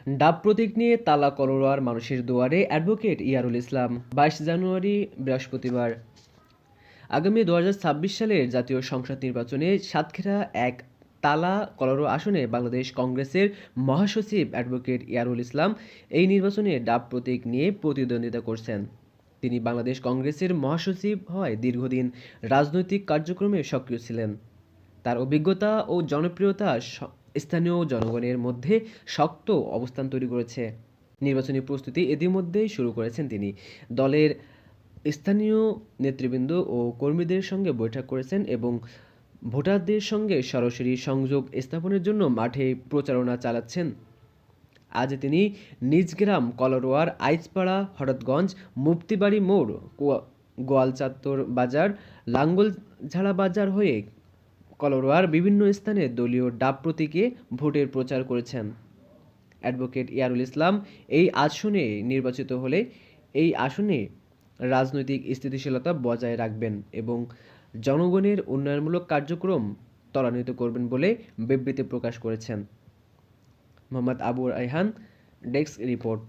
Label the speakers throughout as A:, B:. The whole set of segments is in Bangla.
A: ডাব প্রতীক নিয়ে তালা করোয়ার মানুষের দুয়ারে অ্যাডভোকেট ইয়ারুল ইসলাম। ২২ জানুয়ারি বৃহস্পতিবার। আগামী ২০২৬ সালের জাতীয় সংসদ নির্বাচনে সাতক্ষীরা এক তালা কলরো আসনে বাংলাদেশ কংগ্রেসের মহাসচিব অ্যাডভোকেট ইয়ারুল ইসলাম এই নির্বাচনে ডাব প্রতীক নিয়ে প্রতিদ্বন্দ্বিতা করছেন। তিনি বাংলাদেশ কংগ্রেসের মহাসচিব হওয়ায় দীর্ঘদিন রাজনৈতিক কার্যক্রমে সক্রিয় ছিলেন। তার অভিজ্ঞতা ও জনপ্রিয়তা স্থানীয় জনগণের মধ্যে শক্ত অবস্থান তৈরি করেছে। নির্বাচনী প্রস্তুতি ইতিমধ্যেই শুরু করেছেন তিনি। দলের স্থানীয় নেতৃবৃন্দ ও কর্মীদের সঙ্গে বৈঠক করেছেন এবং ভোটারদের সঙ্গে সরাসরি সংযোগ স্থাপনের জন্য মাঠে প্রচারণা চালাচ্ছেন। আজ তিনি নিজ গ্রাম কলারোয়ার আইচপাড়া, হঠাৎগঞ্জ, মুফতিবাড়ি মোড়, গোয়ালচাত্তর বাজার, লাঙ্গলঝাড়া বাজার হয়ে কলারোয়ার বিভিন্ন স্থানে দলীয় ডাব প্রতীকে ভোটের প্রচার করেছেন। অ্যাডভোকেট ইয়ারুল ইসলাম এই আসনে নির্বাচিত হলে এই আসনে রাজনৈতিক স্থিতিশীলতা বজায় রাখবেন এবং জনগণের উন্নয়নমূলক কার্যক্রম ত্বরান্বিত করবেন বলে বিবৃতি প্রকাশ করেছেন। Mohammad Abu Raihan, desk report.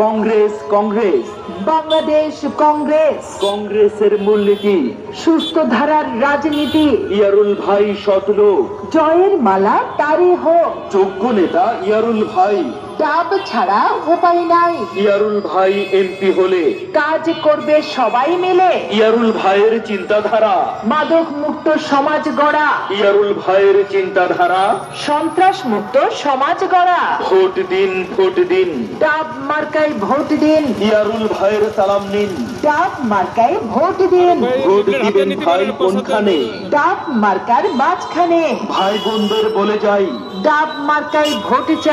B: কংগ্রেস কংগ্রেস
C: বাংলাদেশ কংগ্রেস,
B: কংগ্রেসের মূলনীতি
C: সুস্থ ধারার রাজনীতি,
B: ইয়ারুল ভাই সতলোক,
C: জয়ের মালা তারে হোক।
B: যোগ্য নেতা ইয়ারুল ভাই,
C: ডাব ছাড়া উপায় নাই,
B: ইয়ারুল ভাই এমপি হলে
C: কাজ করবে সবাই মিলে।
B: ইয়ারুল ভাইয়ের চিন্তাধারা,
C: মাদক মুক্ত সমাজ গড়া,
B: ইয়ারুল ভাইয়ের চিন্তাধারা,
C: সন্ত্রাস মুক্ত সমাজ গড়া।
B: ভোট দিন ভোট দিন,
C: ডাব মার্কায় ভোট দিন,
B: ইয়ারুল ভাইয়ের সালাম নিন।
C: ডাব মার্কায় ভোট দিন,
B: ভোট দিবেন ভাই কোনখানে,
C: ডাব মার্কার মাঝখানে।
B: ভাই বোনদের বলে যাই,
C: ডাব মার্কায় ভোট চাই।